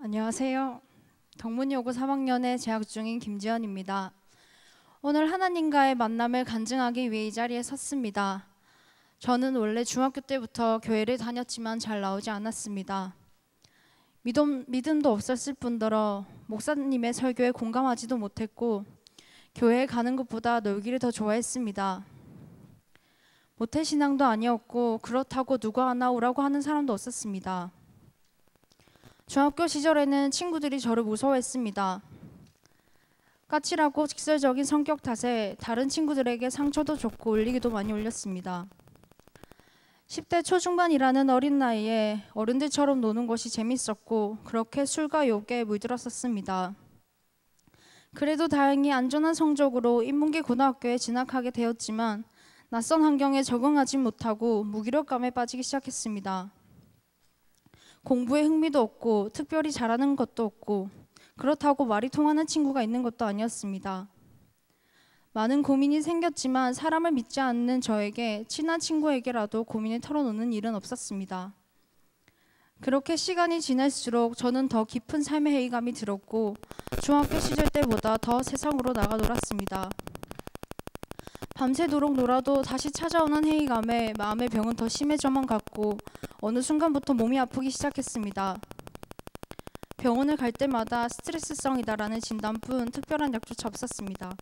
안녕하세요. 덕문여고 3학년에 재학 중인 김지연입니다. 오늘 하나님과의 만남을 간증하기 위해 이 자리에 섰습니다. 저는 원래 중학교 때부터 교회를 다녔지만 잘 나오지 않았습니다. 믿음도 없었을 뿐더러 목사님의 설교에 공감하지도 못했고 교회에 가는 것보다 놀기를 더 좋아했습니다. 모태신앙도 아니었고 그렇다고 누가 하나 오라고 하는 사람도 없었습니다. 중학교 시절에는 친구들이 저를 무서워했습니다. 까칠하고 직설적인 성격 탓에 다른 친구들에게 상처도 줬고 울리기도 많이 울렸습니다. 10대 초중반이라는 어린 나이에 어른들처럼 노는 것이 재밌었고 그렇게 술과 욕에 물들었었습니다. 그래도 다행히 안전한 성적으로 인문계 고등학교에 진학하게 되었지만 낯선 환경에 적응하지 못하고 무기력감에 빠지기 시작했습니다. 공부에 흥미도 없고 특별히 잘하는 것도 없고 그렇다고 말이 통하는 친구가 있는 것도 아니었습니다. 많은 고민이 생겼지만 사람을 믿지 않는 저에게 친한 친구에게라도 고민을 털어놓는 일은 없었습니다. 그렇게 시간이 지날수록 저는 더 깊은 삶의 회의감이 들었고 중학교 시절 때보다 더 세상으로 나가 놀았습니다. 밤새도록 놀아도 다시 찾아오는 회의감에 마음의 병은 더 심해져만 갔고 어느 순간부터 몸이 아프기 시작했습니다. 병원을 갈 때마다 스트레스성이다라는 진단뿐 특별한 약조차 없었습니다.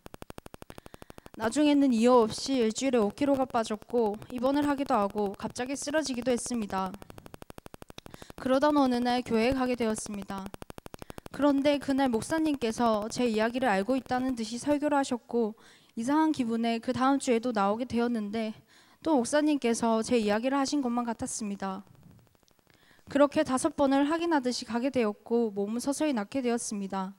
나중에는 이유 없이 일주일에 5kg가 빠졌고 입원을 하기도 하고 갑자기 쓰러지기도 했습니다. 그러던 어느 날 교회에 가게 되었습니다. 그런데 그날 목사님께서 제 이야기를 알고 있다는 듯이 설교를 하셨고 이상한 기분에 그 다음 주에도 나오게 되었는데 또 목사님께서 제 이야기를 하신 것만 같았습니다. 그렇게 5번을 확인하듯이 가게 되었고 몸은 서서히 낫게 되었습니다.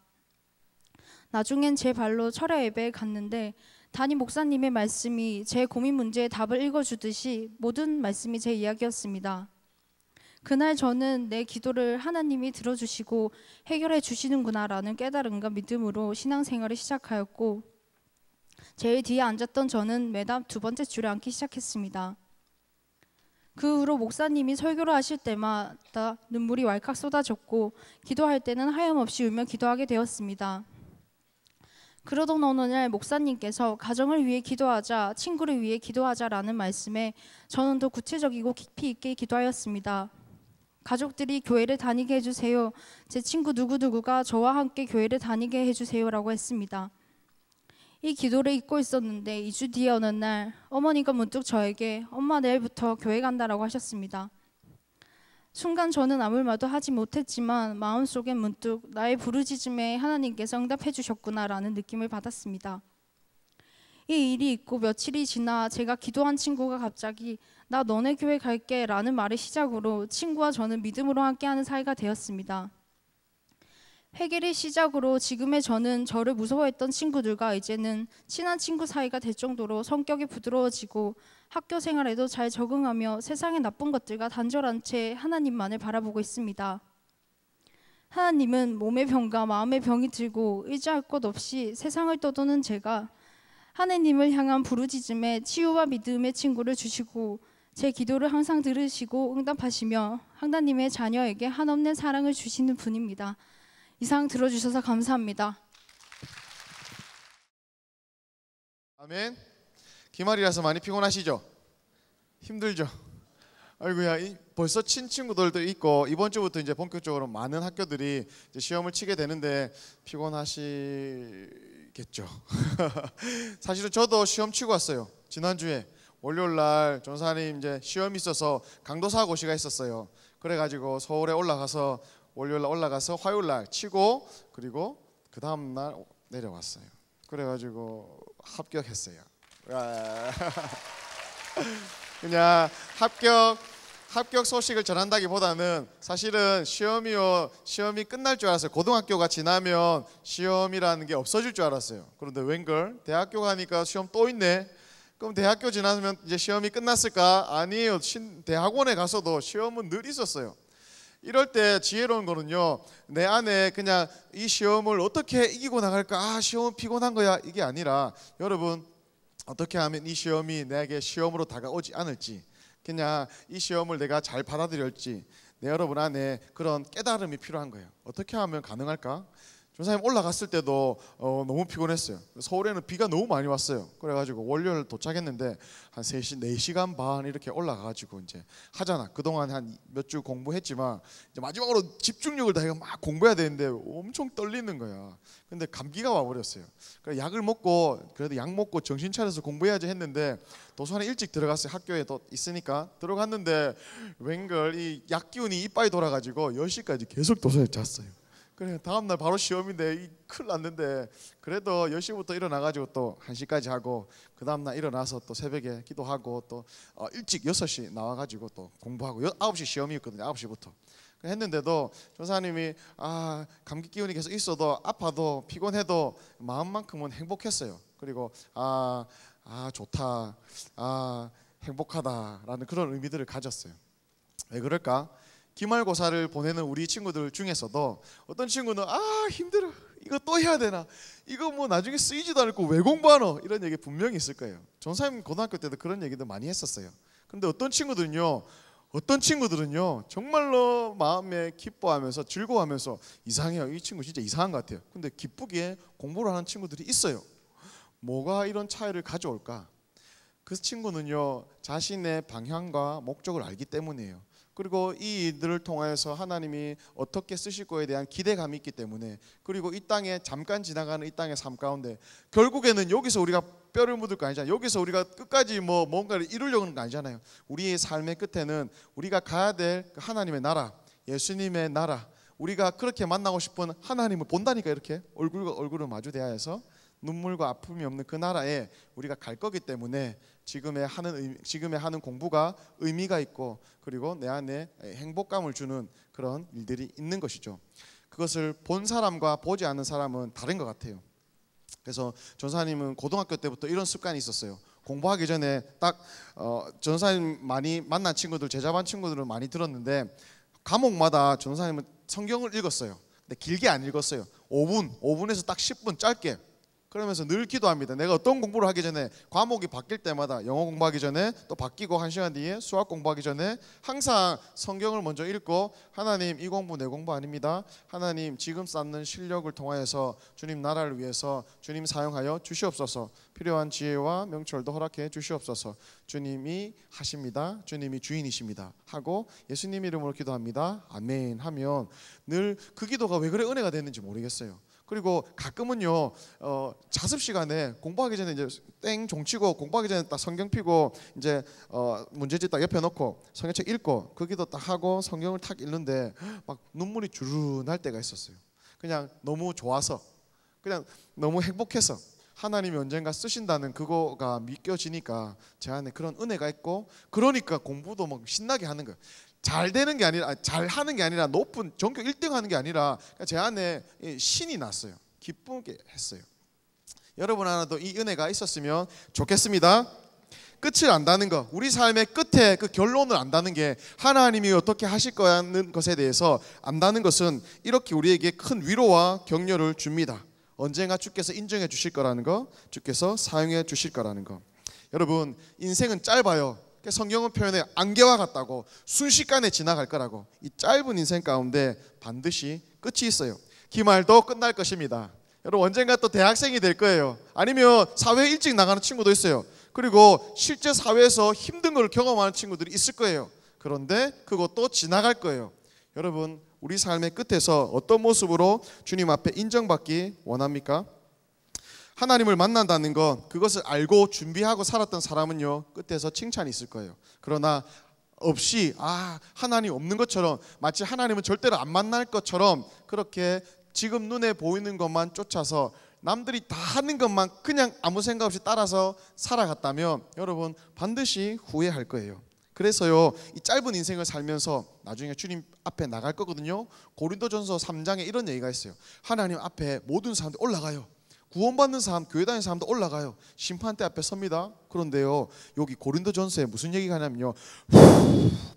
나중엔 제 발로 철야 예배에 갔는데 담임 목사님의 말씀이 제 고민 문제의 답을 읽어주듯이 모든 말씀이 제 이야기였습니다. 그날 저는 내 기도를 하나님이 들어주시고 해결해 주시는구나라는 깨달음과 믿음으로 신앙생활을 시작하였고 제일 뒤에 앉았던 저는 매달 2번째 줄에 앉기 시작했습니다. 그 후로 목사님이 설교를 하실 때마다 눈물이 왈칵 쏟아졌고 기도할 때는 하염없이 울며 기도하게 되었습니다. 그러던 어느 날 목사님께서 가정을 위해 기도하자, 친구를 위해 기도하자라는 말씀에 저는 더 구체적이고 깊이 있게 기도하였습니다. 가족들이 교회를 다니게 해주세요. 제 친구 누구누구가 저와 함께 교회를 다니게 해주세요라고 했습니다. 이 기도를 잊고 있었는데 2주 뒤에 어느 날 어머니가 문득 저에게 엄마 내일부터 교회 간다라고 하셨습니다. 순간 저는 아무 말도 하지 못했지만 마음속엔 문득 나의 부르짖음에 하나님께서 응답해 주셨구나라는 느낌을 받았습니다. 이 일이 있고 며칠이 지나 제가 기도한 친구가 갑자기 나 너네 교회 갈게 라는 말을 시작으로 친구와 저는 믿음으로 함께하는 사이가 되었습니다. 회개를 시작으로 지금의 저는 저를 무서워했던 친구들과 이제는 친한 친구 사이가 될 정도로 성격이 부드러워지고 학교 생활에도 잘 적응하며 세상의 나쁜 것들과 단절한 채 하나님만을 바라보고 있습니다. 하나님은 몸의 병과 마음의 병이 들고 의지할 곳 없이 세상을 떠도는 제가 하나님을 향한 부르짖음에 치유와 믿음의 친구를 주시고 제 기도를 항상 들으시고 응답하시며 하나님의 자녀에게 한없는 사랑을 주시는 분입니다. 이상 들어주셔서 감사합니다. 아멘. 기말이라서 많이 피곤하시죠? 힘들죠? 아이고야, 벌써 친 친구들도 있고 이번 주부터 이제 본격적으로 많은 학교들이 이제 시험을 치게 되는데 피곤하시겠죠? 사실은 저도 시험 치고 왔어요. 지난주에 월요일 날 전사님 이제 시험이 있어서 강도사 고시가 있었어요. 그래가지고 서울에 올라가서 월요일 날 올라가서 화요일 날 치고 그리고 그 다음 날 내려왔어요. 그래가지고 합격했어요. 그냥 합격 소식을 전한다기보다는 사실은 시험이 끝날 줄 알았어요. 고등학교가 지나면 시험이라는 게 없어질 줄 알았어요. 그런데 웬걸 대학교 가니까 시험 또 있네. 그럼 대학교 지나면 이제 시험이 끝났을까? 아니에요. 대학원에 가서도 시험은 늘 있었어요. 이럴 때 지혜로운 거는요, 내 안에 그냥 이 시험을 어떻게 이기고 나갈까, 시험은 피곤한 거야, 이게 아니라 여러분 어떻게 하면 이 시험이 내게 시험으로 다가오지 않을지, 그냥 이 시험을 내가 잘 받아들일지, 여러분 안에 그런 깨달음이 필요한 거예요. 어떻게 하면 가능할까? 전사님 올라갔을 때도 너무 피곤했어요. 서울에는 비가 너무 많이 왔어요. 그래가지고 월요일 도착했는데 한 3시, 4시간 반 이렇게 올라가가지고 이제 하잖아. 그동안 한 몇 주 공부했지만 이제 마지막으로 집중력을 다해서 막 공부해야 되는데 엄청 떨리는 거야. 근데 감기가 와버렸어요. 그래서 약을 먹고 그래도 약 먹고 정신 차려서 공부해야지 했는데 도서관에 일찍 들어갔어요. 학교에 또 있으니까 들어갔는데 웬걸 이 약 기운이 이빨이 돌아가지고 10시까지 계속 도서관에 잤어요. 그래 다음날 바로 시험인데 큰일 났는데 그래도 10시부터 일어나가지고 또 1시까지 하고 그 다음날 일어나서 또 새벽에 기도하고 또 일찍 6시 나와가지고 또 공부하고 9시 시험이었거든요. 9시부터 했는데도 전사님이 감기 기운이 계속 있어도 아파도 피곤해도 마음만큼은 행복했어요. 그리고 좋다, 행복하다라는 그런 의미들을 가졌어요. 왜 그럴까? 기말고사를 보내는 우리 친구들 중에서도 어떤 친구는 힘들어, 이거 또 해야 되나, 이거 뭐 나중에 쓰이지도 않을 거 왜 공부하노, 이런 얘기 분명히 있을 거예요. 전사님 고등학교 때도 그런 얘기도 많이 했었어요. 근데 어떤 친구들은요 정말로 마음에 기뻐하면서 즐거워하면서 이상해요. 이 친구 진짜 이상한 것 같아요. 근데 기쁘게 공부를 하는 친구들이 있어요. 뭐가 이런 차이를 가져올까? 그 친구는요 자신의 방향과 목적을 알기 때문이에요. 그리고 이 일들을 통해서 하나님이 어떻게 쓰실 거에 대한 기대감이 있기 때문에, 그리고 이 땅에 잠깐 지나가는 이 땅의 삶 가운데 결국에는 여기서 우리가 뼈를 묻을 거 아니잖아요. 여기서 우리가 끝까지 뭔가를 이루려고 하는 거 아니잖아요. 우리의 삶의 끝에는 우리가 가야 될 하나님의 나라, 예수님의 나라, 우리가 그렇게 만나고 싶은 하나님을 본다니까. 이렇게 얼굴과 얼굴을 마주대야 해서 눈물과 아픔이 없는 그 나라에 우리가 갈 거기 때문에 지금의 하는 공부가 의미가 있고, 그리고 내 안에 행복감을 주는 그런 일들이 있는 것이죠. 그것을 본 사람과 보지 않는 사람은 다른 것 같아요. 그래서 전사님은 고등학교 때부터 이런 습관이 있었어요. 공부하기 전에 딱 전사님 많이 만난 친구들, 제자반 친구들은 많이 들었는데 과목마다 전사님은 성경을 읽었어요. 근데 길게 안 읽었어요. 5분에서 딱 10분 짧게. 그러면서 늘 기도합니다. 내가 어떤 공부를 하기 전에, 과목이 바뀔 때마다 영어 공부하기 전에 또 바뀌고 1시간 뒤에 수학 공부하기 전에 항상 성경을 먼저 읽고, 하나님 이 공부 내 공부 아닙니다. 하나님 지금 쌓는 실력을 통하여서 주님 나라를 위해서 주님 사용하여 주시옵소서. 필요한 지혜와 명철도 허락해 주시옵소서. 주님이 하십니다. 주님이 주인이십니다 하고 예수님 이름으로 기도합니다. 아멘 하면 늘 그 기도가 왜 그래 은혜가 됐는지 모르겠어요. 그리고 가끔은요 자습 시간에 공부하기 전에 이제 땡 종치고 공부하기 전에 딱 성경 펴고 이제 문제집 딱 옆에 놓고 성경책 읽고 그 기도 딱 하고 성경을 탁 읽는데 막 눈물이 주르 날 때가 있었어요. 그냥 너무 좋아서, 그냥 너무 행복해서 하나님이 언젠가 쓰신다는 그거가 믿겨지니까 제 안에 그런 은혜가 있고, 그러니까 공부도 막 신나게 하는 거예요. 잘 되는 게 아니라, 잘 하는 게 아니라, 높은 전교 1등 하는 게 아니라 제 안에 신이 났어요. 기쁘게 했어요. 여러분 하나도 이 은혜가 있었으면 좋겠습니다. 끝을 안다는 것, 우리 삶의 끝에 그 결론을 안다는 게, 하나님이 어떻게 하실 거라는 것에 대해서 안다는 것은 이렇게 우리에게 큰 위로와 격려를 줍니다. 언젠가 주께서 인정해 주실 거라는 거, 주께서 사용해 주실 거라는 거. 여러분 인생은 짧아요. 성경은 표현해 안개와 같다고, 순식간에 지나갈 거라고. 이 짧은 인생 가운데 반드시 끝이 있어요. 기말도 끝날 것입니다. 여러분 언젠가 또 대학생이 될 거예요. 아니면 사회에 일찍 나가는 친구도 있어요. 그리고 실제 사회에서 힘든 걸 경험하는 친구들이 있을 거예요. 그런데 그것도 지나갈 거예요. 여러분 우리 삶의 끝에서 어떤 모습으로 주님 앞에 인정받기 원합니까? 하나님을 만난다는 것, 그것을 알고 준비하고 살았던 사람은요 끝에서 칭찬이 있을 거예요. 그러나 없이 하나님 없는 것처럼, 마치 하나님은 절대로 안 만날 것처럼 그렇게 지금 눈에 보이는 것만 쫓아서 남들이 다 하는 것만 그냥 아무 생각 없이 따라서 살아갔다면 여러분 반드시 후회할 거예요. 그래서요 이 짧은 인생을 살면서 나중에 주님 앞에 나갈 거거든요. 고린도전서 3장에 이런 얘기가 있어요. 하나님 앞에 모든 사람들이 올라가요. 구원받는 사람, 교회 다니는 사람도 올라가요. 심판대 앞에 섭니다. 그런데요 여기 고린도전서에 무슨 얘기가 하냐면요,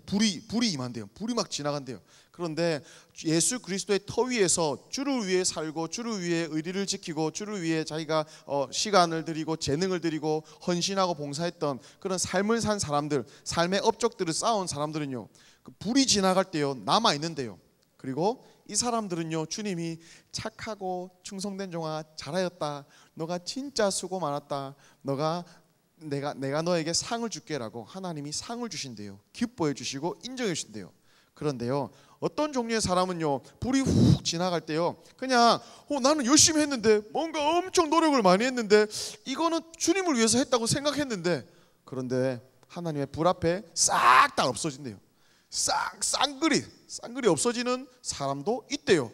불이 임한대요. 불이 막 지나간대요. 그런데 예수 그리스도의 터 위에서 주를 위해 살고 주를 위해 의리를 지키고 주를 위해 자기가 시간을 드리고 재능을 드리고 헌신하고 봉사했던 그런 삶을 산 사람들, 삶의 업적들을 쌓아온 사람들은요 그 불이 지나갈 때요 남아 있는데요. 그리고 이 사람들은요 주님이 착하고 충성된 종아 잘하였다, 너가 진짜 수고 많았다, 내가 너에게 상을 줄게라고 하나님이 상을 주신대요. 기뻐해 주시고 인정해 주신대요. 그런데요 어떤 종류의 사람은요 불이 훅 지나갈 때요 그냥 나는 열심히 했는데, 뭔가 엄청 노력을 많이 했는데, 이거는 주님을 위해서 했다고 생각했는데, 그런데 하나님의 불 앞에 싹 다 없어진대요. 쌍글이 없어지는 사람도 있대요.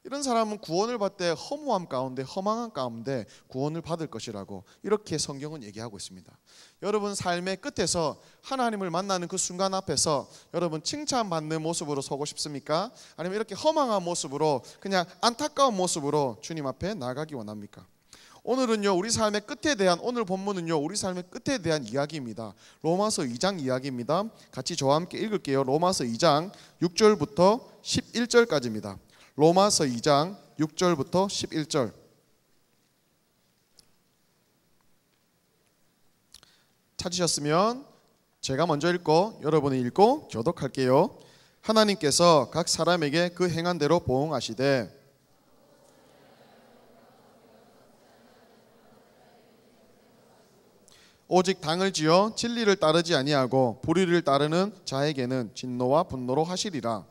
이런 사람은 구원을 받을 때 허무함 가운데, 허망한 가운데 구원을 받을 것이라고 이렇게 성경은 얘기하고 있습니다. 여러분 삶의 끝에서 하나님을 만나는 그 순간 앞에서 여러분 칭찬받는 모습으로 서고 싶습니까? 아니면 이렇게 허망한 모습으로, 그냥 안타까운 모습으로 주님 앞에 나가기 원합니까? 오늘은요 우리 삶의 끝에 대한, 오늘 본문은요 우리 삶의 끝에 대한 이야기입니다. 로마서 2장 이야기입니다. 같이 저와 함께 읽을게요. 로마서 2장 6절부터 11절까지입니다. 로마서 2장 6절부터 11절. 찾으셨으면 제가 먼저 읽고 여러분이 읽고 교독할게요. 하나님께서 각 사람에게 그 행한 대로 보응하시되 오직 당을 지어 진리를 따르지 아니하고 불의를 따르는 자에게는 진노와 분노로 하시리라.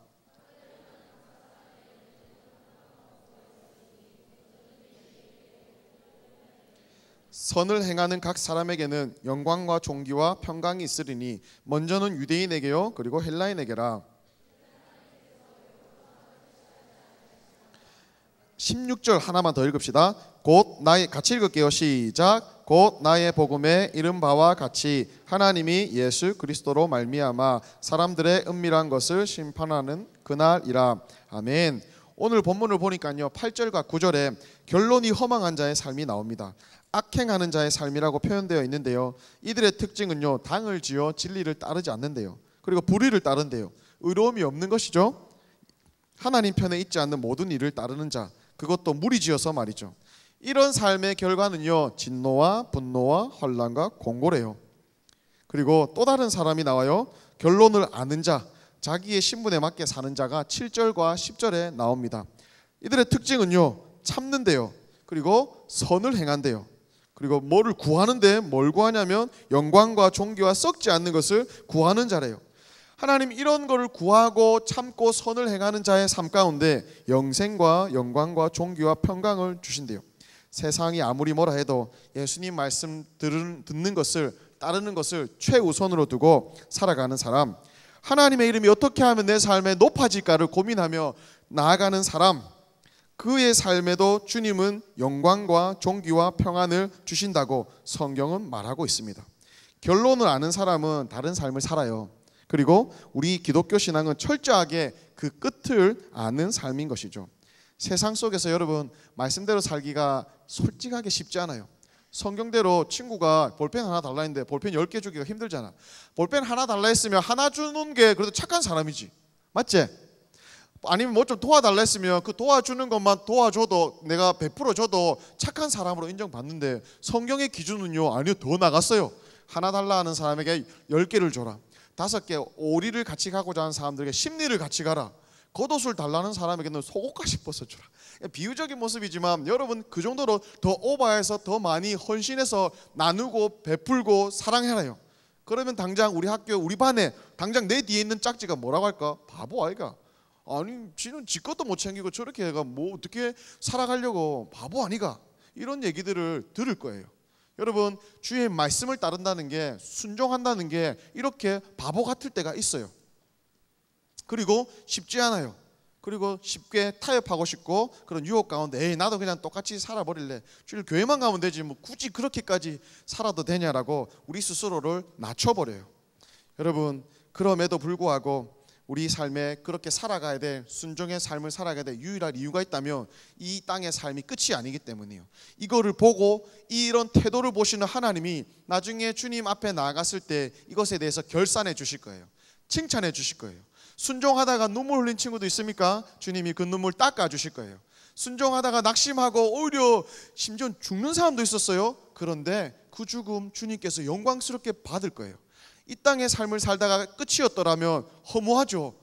선을 행하는 각 사람에게는 영광과 존귀와 평강이 있으리니 먼저는 유대인에게요 그리고 헬라인에게라. 16절 하나만 더 읽읍시다. 곧 나의, 같이 읽을게요. 시작. 곧 나의 복음에 이른 바와 같이 하나님이 예수 그리스도로 말미암아 사람들의 은밀한 것을 심판하는 그날이라. 아멘. 오늘 본문을 보니까요 8절과 9절에 결론이 허망한 자의 삶이 나옵니다. 악행하는 자의 삶이라고 표현되어 있는데요, 이들의 특징은요 당을 지어 진리를 따르지 않는데요, 그리고 불의를 따른대요. 의로움이 없는 것이죠. 하나님 편에 있지 않는 모든 일을 따르는 자, 그것도 무리지어서 말이죠. 이런 삶의 결과는요 진노와 분노와 환난과 공고래요. 그리고 또 다른 사람이 나와요. 결론을 아는 자, 자기의 신분에 맞게 사는 자가 7절과 10절에 나옵니다. 이들의 특징은요 참는데요, 그리고 선을 행한대요. 그리고 뭐를 구하는데, 뭘 구하냐면 영광과 존귀와 썩지 않는 것을 구하는 자래요. 하나님 이런 거를 구하고 참고 선을 행하는 자의 삶 가운데 영생과 영광과 존귀와 평강을 주신대요. 세상이 아무리 뭐라 해도 예수님 말씀 듣는 것을, 따르는 것을 최우선으로 두고 살아가는 사람, 하나님의 이름이 어떻게 하면 내 삶에 높아질까를 고민하며 나아가는 사람, 그의 삶에도 주님은 영광과 존귀와 평안을 주신다고 성경은 말하고 있습니다. 결론을 아는 사람은 다른 삶을 살아요. 그리고 우리 기독교 신앙은 철저하게 그 끝을 아는 삶인 것이죠. 세상 속에서 여러분 말씀대로 살기가 솔직하게 쉽지 않아요. 성경대로 친구가 볼펜 하나 달라 했는데 볼펜 10개 주기가 힘들잖아. 볼펜 하나 달라 했으면 하나 주는 게 그래도 착한 사람이지, 맞지? 아니면 뭐 좀 도와달라 했으면 그 도와주는 것만 도와줘도, 내가 100% 줘도 착한 사람으로 인정받는데, 성경의 기준은요 아니요 더 나갔어요. 하나 달라 하는 사람에게 10개를 줘라, 5개 오리를 같이 가고자 하는 사람들에게 심리를 같이 가라, 겉옷을 달라는 사람에게는 속옷까지 벗어주라. 비유적인 모습이지만 여러분 그 정도로 더 오버해서 더 많이 헌신해서 나누고 베풀고 사랑해라요. 그러면 당장 우리 학교, 우리 반에 당장 내 뒤에 있는 짝지가 뭐라고 할까? 바보 아이가, 아니 지는 지 것도 못 챙기고 저렇게 해가 뭐 어떻게 살아가려고, 바보 아니가, 이런 얘기들을 들을 거예요. 여러분 주의 말씀을 따른다는 게, 순종한다는 게 이렇게 바보 같을 때가 있어요. 그리고 쉽지 않아요. 그리고 쉽게 타협하고 싶고 그런 유혹 가운데 에이 나도 그냥 똑같이 살아버릴래, 주일 교회만 가면 되지 뭐 굳이 그렇게까지 살아도 되냐라고 우리 스스로를 낮춰버려요. 여러분 그럼에도 불구하고 우리 삶에 그렇게 살아가야 될, 순종의 삶을 살아가야 될 유일한 이유가 있다면 이 땅의 삶이 끝이 아니기 때문이에요. 이거를 보고 이런 태도를 보시는 하나님이 나중에 주님 앞에 나아갔을 때 이것에 대해서 결산해 주실 거예요. 칭찬해 주실 거예요. 순종하다가 눈물 흘린 친구도 있습니까? 주님이 그 눈물 닦아 주실 거예요. 순종하다가 낙심하고 오히려 심지어 죽는 사람도 있었어요. 그런데 그 죽음 주님께서 영광스럽게 받을 거예요. 이 땅의 삶을 살다가 끝이었더라면 허무하죠.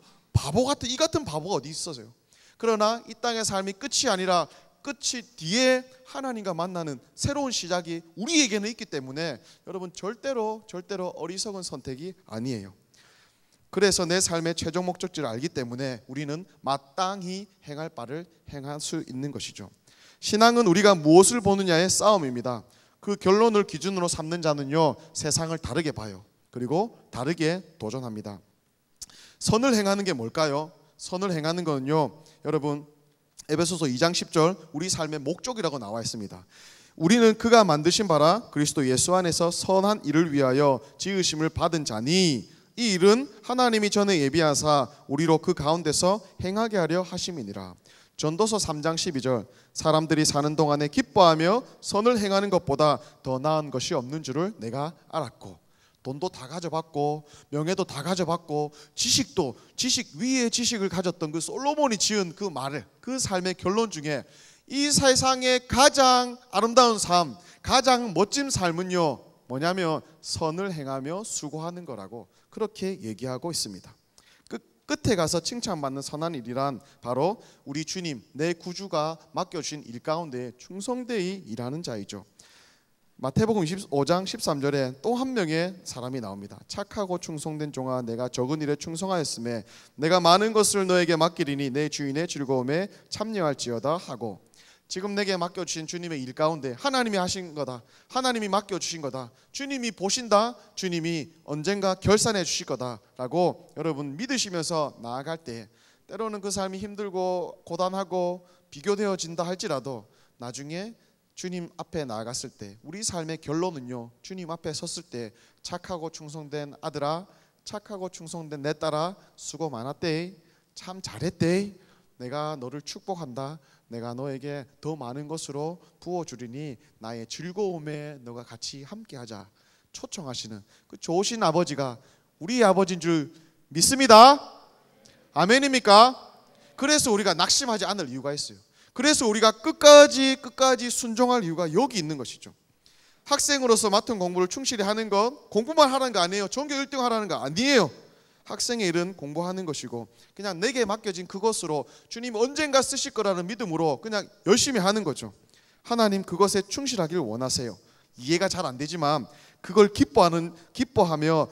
이 같은 바보가 어디 있어서요. 그러나 이 땅의 삶이 끝이 아니라 끝이 뒤에 하나님과 만나는 새로운 시작이 우리에게는 있기 때문에 여러분 절대로 어리석은 선택이 아니에요. 그래서 내 삶의 최종 목적지를 알기 때문에 우리는 마땅히 행할 바를 행할 수 있는 것이죠. 신앙은 우리가 무엇을 보느냐의 싸움입니다. 그 결론을 기준으로 삼는 자는요, 세상을 다르게 봐요. 그리고 다르게 도전합니다. 선을 행하는 게 뭘까요? 선을 행하는 거는요, 여러분 에베소서 2장 10절 우리 삶의 목적이라고 나와 있습니다. 우리는 그가 만드신 바라 그리스도 예수 안에서 선한 일을 위하여 지으심을 받은 자니 이 일은 하나님이 전에 예비하사 우리로 그 가운데서 행하게 하려 하심이니라. 전도서 3장 12절 사람들이 사는 동안에 기뻐하며 선을 행하는 것보다 더 나은 것이 없는 줄을 내가 알았고, 돈도 다 가져봤고 명예도 다 가져봤고 지식 위에 지식을 가졌던 그 솔로몬이 지은 그 말을, 그 삶의 결론 중에 이 세상의 가장 아름다운 삶, 가장 멋진 삶은요 뭐냐면 선을 행하며 수고하는 거라고 그렇게 얘기하고 있습니다. 끝에 가서 칭찬받는 선한 일이란 바로 우리 주님, 내 구주가 맡겨주신 일 가운데 충성되이 일하는 자이죠. 마태복음 25장 13절에 또 한 명의 사람이 나옵니다. 착하고 충성된 종아, 내가 적은 일에 충성하였음에 내가 많은 것을 너에게 맡기리니 내 주인의 즐거움에 참여할지어다 하고, 지금 내게 맡겨주신 주님의 일 가운데 하나님이 하신 거다, 하나님이 맡겨주신 거다, 주님이 보신다, 주님이 언젠가 결산해 주실 거다라고 여러분 믿으시면서 나아갈 때, 때로는 그 삶이 힘들고 고단하고 비교되어진다 할지라도 나중에 주님 앞에 나아갔을 때 우리 삶의 결론은요, 주님 앞에 섰을 때 착하고 충성된 아들아, 착하고 충성된 내 딸아, 수고 많았대, 참 잘했대, 내가 너를 축복한다, 내가 너에게 더 많은 것으로 부어주리니 나의 즐거움에 너가 같이 함께하자 초청하시는 그 좋으신 아버지가 우리 아버지인 줄 믿습니다. 아멘입니까? 그래서 우리가 낙심하지 않을 이유가 있어요. 그래서 우리가 끝까지 순종할 이유가 여기 있는 것이죠. 학생으로서 맡은 공부를 충실히 하는 것, 공부만 하라는 거 아니에요. 전교 1등 하라는 거 아니에요. 학생의 일은 공부하는 것이고 그냥 내게 맡겨진 그것으로 주님 언젠가 쓰실 거라는 믿음으로 그냥 열심히 하는 거죠. 하나님 그것에 충실하기를 원하세요. 이해가 잘 안 되지만 그걸 기뻐하며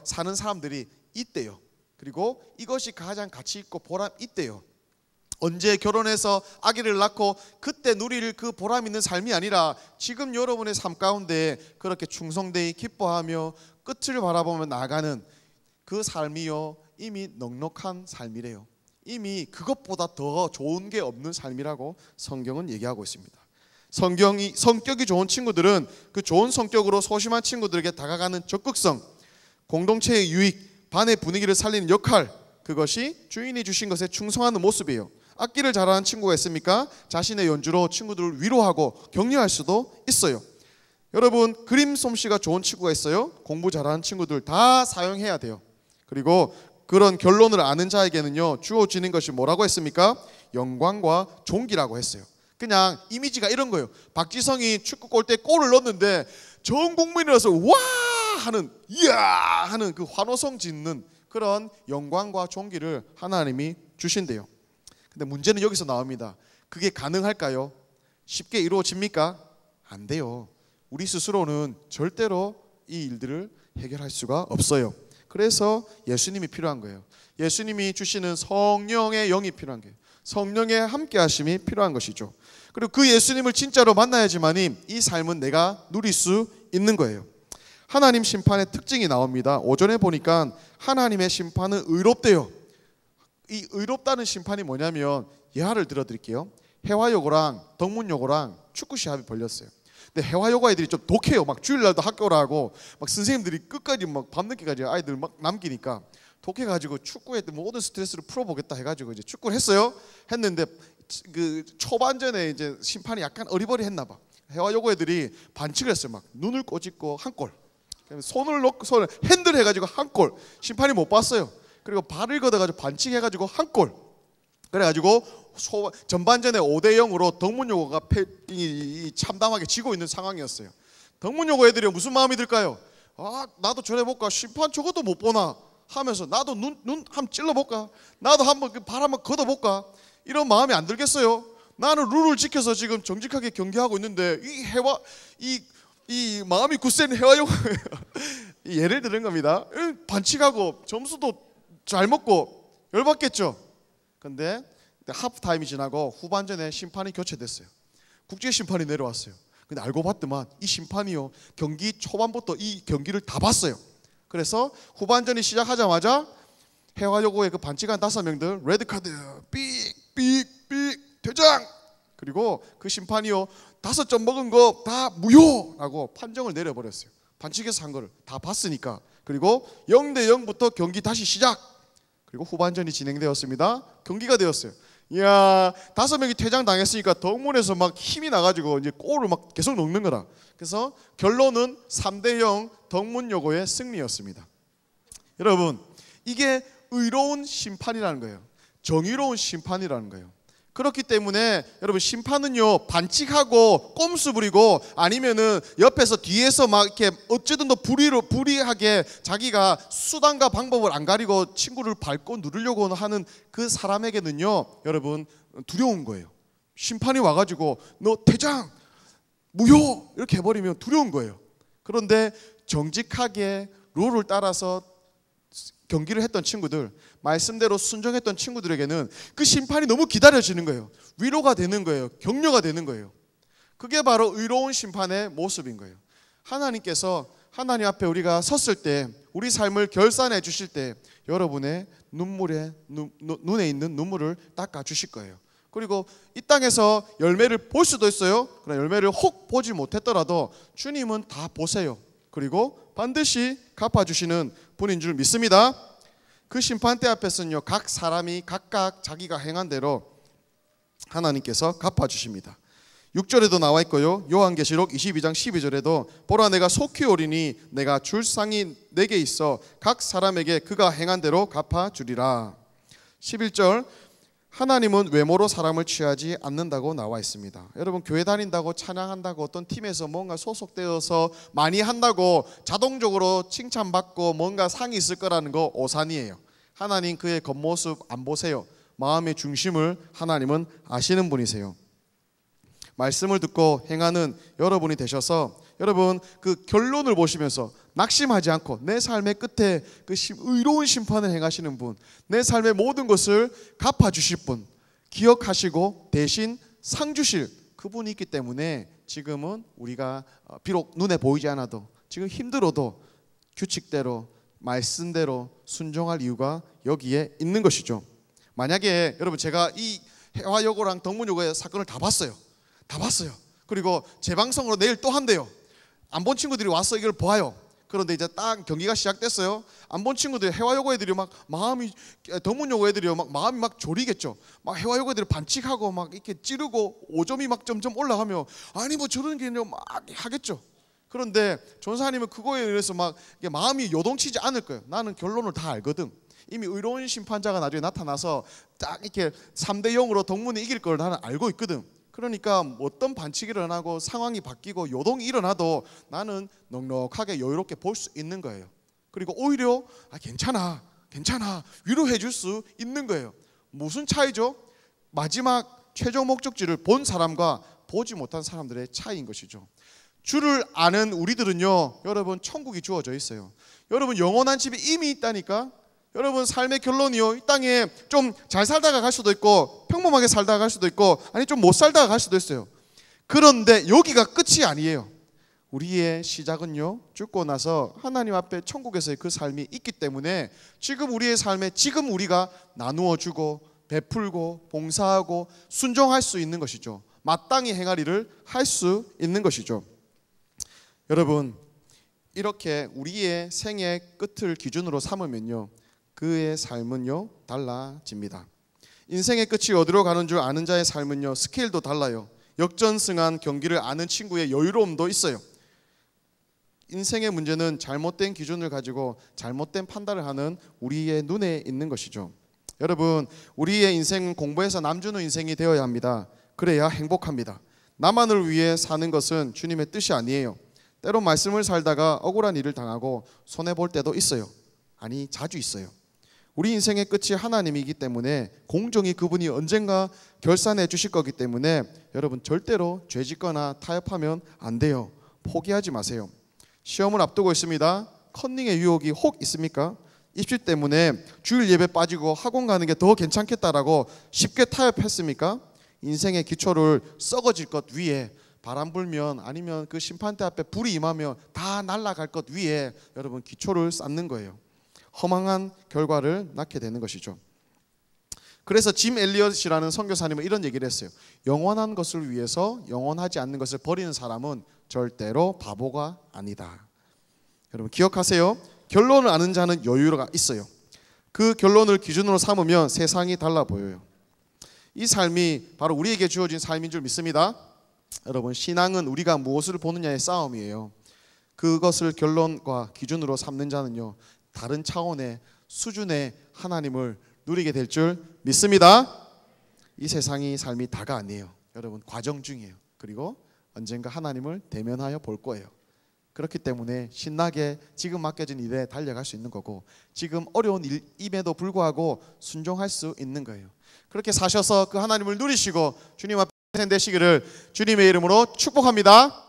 사는 사람들이 있대요. 그리고 이것이 가장 가치 있고 보람 있대요. 언제 결혼해서 아기를 낳고 그때 누릴 그 보람 있는 삶이 아니라 지금 여러분의 삶 가운데 그렇게 충성되이 기뻐하며 끝을 바라보며 나아가는 그 삶이요 이미 넉넉한 삶이래요. 이미 그것보다 더 좋은 게 없는 삶이라고 성경은 얘기하고 있습니다. 성격이 좋은 친구들은 그 좋은 성격으로 소심한 친구들에게 다가가는 적극성, 공동체의 유익, 반의 분위기를 살리는 역할, 그것이 주인이 주신 것에 충성하는 모습이에요. 악기를 잘하는 친구가 있습니까? 자신의 연주로 친구들을 위로하고 격려할 수도 있어요. 여러분 그림 솜씨가 좋은 친구가 있어요. 공부 잘하는 친구들 다 사용해야 돼요. 그리고 그런 결론을 아는 자에게는요 주어지는 것이 뭐라고 했습니까? 영광과 존귀라고 했어요. 그냥 이미지가 이런 거예요. 박지성이 축구 골대에 골을 넣었는데 전 국민이라서 와 하는 이야 하는 그 환호성 짓는 그런 영광과 존귀를 하나님이 주신대요. 근데 문제는 여기서 나옵니다. 그게 가능할까요? 쉽게 이루어집니까? 안 돼요. 우리 스스로는 절대로 이 일들을 해결할 수가 없어요. 그래서 예수님이 필요한 거예요. 예수님이 주시는 성령의 영이 필요한 거예요. 성령의 함께 하심이 필요한 것이죠. 그리고 그 예수님을 진짜로 만나야지만이 이 삶은 내가 누릴 수 있는 거예요. 하나님 심판의 특징이 나옵니다. 오전에 보니까 하나님의 심판은 의롭대요. 이 의롭다는 심판이 뭐냐면 예화를 들어드릴게요. 해화여고랑 덕문여고랑 축구 시합이 벌렸어요. 근데 해화여고 애들이 좀 독해요. 막 주일날도 학교를 하고 막 선생님들이 끝까지 막 밤늦게까지 아이들 막 남기니까 독해가지고 축구에 모든 스트레스를 풀어보겠다 해가지고 이제 축구를 했어요. 했는데 그 초반전에 이제 심판이 약간 어리버리했나 봐. 해화여고 애들이 반칙을 했어요. 막 눈을 꼬집고 한 골, 손을 핸들 해가지고 한 골. 심판이 못 봤어요. 그리고 발을 걷어가지고 반칙해가지고 한 골. 그래가지고 전반전에 5대0으로 덕문여고가 참담하게 지고 있는 상황이었어요. 덕문여고 애들이 무슨 마음이 들까요? 아 나도 저래볼까, 심판 저것도 못 보나 하면서 나도 눈 한번 찔러볼까, 나도 한번 그 발 한번 걷어볼까, 이런 마음이 안 들겠어요? 나는 룰을 지켜서 지금 정직하게 경기하고 있는데 이 마음이 굳센 해와용 예를 드는 겁니다. 반칙하고 점수도 잘 먹고 열받겠죠. 근데 하프타임이 지나고 후반전에 심판이 교체됐어요. 국제 심판이 내려왔어요. 근데 알고 봤더만 이 심판이요, 경기 초반부터 이 경기를 다 봤어요. 그래서 후반전이 시작하자마자 해화여고의 그 반칙한 5명들 레드카드 삑삑삑 퇴장. 그리고 그 심판이요, 5점 먹은 거 다 무효라고 판정을 내려버렸어요. 반칙해서 한 거를 다 봤으니까. 그리고 0대 0부터 경기 다시 시작. 그리고 후반전이 진행되었습니다. 경기가 되었어요. 이야, 5명이 퇴장 당했으니까 덕문에서 막 힘이 나가지고 이제 골을 막 계속 넣는 거라. 그래서 결론은 3대 0 덕문여고의 승리였습니다. 여러분, 이게 의로운 심판이라는 거예요. 정의로운 심판이라는 거예요. 그렇기 때문에 여러분, 심판은요, 반칙하고 꼼수 부리고 아니면은 옆에서 뒤에서 막 이렇게 어쨌든 더 불리하게 자기가 수단과 방법을 안 가리고 친구를 밟고 누르려고 하는 그 사람에게는요, 여러분, 두려운 거예요. 심판이 와가지고 너 퇴장 무효 이렇게 해버리면 두려운 거예요. 그런데 정직하게 룰을 따라서 경기를 했던 친구들, 말씀대로 순종했던 친구들에게는 그 심판이 너무 기다려지는 거예요. 위로가 되는 거예요. 격려가 되는 거예요. 그게 바로 의로운 심판의 모습인 거예요. 하나님께서 하나님 앞에 우리가 섰을 때, 우리 삶을 결산해 주실 때 여러분의 눈에 있는 눈물을 닦아 주실 거예요. 그리고 이 땅에서 열매를 볼 수도 있어요. 그러나 열매를 혹 보지 못했더라도 주님은 다 보세요. 그리고 반드시 갚아주시는 분인 줄 믿습니다. 그 심판대 앞에서는요, 각 사람이 각각 자기가 행한 대로 하나님께서 갚아주십니다. 6절에도 나와 있고요, 요한계시록 22장 12절에도 보라, 내가 속히 오리니 내가 줄 상이 내게 있어 각 사람에게 그가 행한 대로 갚아주리라. 11절, 하나님은 외모로 사람을 취하지 않는다고 나와 있습니다. 여러분, 교회 다닌다고 찬양한다고 어떤 팀에서 뭔가 소속되어서 많이 한다고 자동적으로 칭찬받고 뭔가 상이 있을 거라는 거 오산이에요. 하나님 그의 겉모습 안 보세요. 마음의 중심을 하나님은 아시는 분이세요. 말씀을 듣고 행하는 여러분이 되셔서 여러분, 그 결론을 보시면서 낙심하지 않고 내 삶의 끝에 그 의로운 심판을 행하시는 분, 내 삶의 모든 것을 갚아주실 분 기억하시고 대신 상 주실 그분이 있기 때문에 지금은 우리가 비록 눈에 보이지 않아도 지금 힘들어도 규칙대로 말씀대로 순종할 이유가 여기에 있는 것이죠. 만약에 여러분, 제가 이 해화여고랑 덕문여고의 사건을 다 봤어요. 그리고 재방송으로 내일 또 한대요. 안 본 친구들이 와서 이걸 봐요. 그런데 이제 딱 경기가 시작됐어요. 안 본 친구들, 해화여고 애들이 막 마음이, 덕문여고 애들이 막 마음이 막 졸이겠죠. 막 해화여고 애들이 반칙하고 막 이렇게 찌르고 5점이 막 점점 올라가며 아니 뭐 저런 게 막 하겠죠. 그런데 전사님은 그거에 의해서 막 마음이 요동치지 않을 거예요. 나는 결론을 다 알거든. 이미 의로운 심판자가 나중에 나타나서 딱 이렇게 3대 0으로 덕문이 이길 걸 나는 알고 있거든. 그러니까 어떤 반칙이 일어나고 상황이 바뀌고 요동이 일어나도 나는 넉넉하게 여유롭게 볼 수 있는 거예요. 그리고 오히려 괜찮아 위로해 줄 수 있는 거예요. 무슨 차이죠? 마지막 최종 목적지를 본 사람과 보지 못한 사람들의 차이인 것이죠. 주를 아는 우리들은요, 여러분, 천국이 주어져 있어요. 여러분, 영원한 집이 이미 있다니까. 여러분, 삶의 결론이요, 이 땅에 좀 잘 살다가 갈 수도 있고 평범하게 살다가 갈 수도 있고 아니 좀 못 살다가 갈 수도 있어요. 그런데 여기가 끝이 아니에요. 우리의 시작은요, 죽고 나서 하나님 앞에 천국에서의 그 삶이 있기 때문에 지금 우리의 삶에 지금 우리가 나누어 주고 베풀고 봉사하고 순종할 수 있는 것이죠. 마땅히 행할 일을 할 수 있는 것이죠. 여러분, 이렇게 우리의 생의 끝을 기준으로 삼으면요, 그의 삶은요 달라집니다. 인생의 끝이 어디로 가는 줄 아는 자의 삶은요 스케일도 달라요. 역전승한 경기를 아는 친구의 여유로움도 있어요. 인생의 문제는 잘못된 기준을 가지고 잘못된 판단을 하는 우리의 눈에 있는 것이죠. 여러분, 우리의 인생은 공부해서 남주는 인생이 되어야 합니다. 그래야 행복합니다. 나만을 위해 사는 것은 주님의 뜻이 아니에요. 때로 말씀을 살다가 억울한 일을 당하고 손해볼 때도 있어요. 아니, 자주 있어요. 우리 인생의 끝이 하나님이기 때문에 공정히 그분이 언젠가 결산해 주실 거기 때문에 여러분 절대로 죄짓거나 타협하면 안 돼요. 포기하지 마세요. 시험을 앞두고 있습니다. 컨닝의 유혹이 혹 있습니까? 입시 때문에 주일 예배 빠지고 학원 가는 게 더 괜찮겠다라고 쉽게 타협했습니까? 인생의 기초를 썩어질 것 위에 바람 불면 아니면 그 심판대 앞에 불이 임하면 다 날아갈 것 위에 여러분 기초를 쌓는 거예요. 허망한 결과를 낳게 되는 것이죠. 그래서 짐 엘리엇이라는 선교사님은 이런 얘기를 했어요. 영원한 것을 위해서 영원하지 않는 것을 버리는 사람은 절대로 바보가 아니다. 여러분 기억하세요. 결론을 아는 자는 여유가 있어요. 그 결론을 기준으로 삼으면 세상이 달라 보여요. 이 삶이 바로 우리에게 주어진 삶인 줄 믿습니다. 여러분 신앙은 우리가 무엇을 보느냐의 싸움이에요. 그것을 결론과 기준으로 삼는 자는요 다른 차원의 수준의 하나님을 누리게 될 줄 믿습니다. 이 세상이 삶이 다가 아니에요. 여러분 과정 중이에요. 그리고 언젠가 하나님을 대면하여 볼 거예요. 그렇기 때문에 신나게 지금 맡겨진 일에 달려갈 수 있는 거고 지금 어려운 일임에도 불구하고 순종할 수 있는 거예요. 그렇게 사셔서 그 하나님을 누리시고 주님 앞에 되시기를 주님의 이름으로 축복합니다.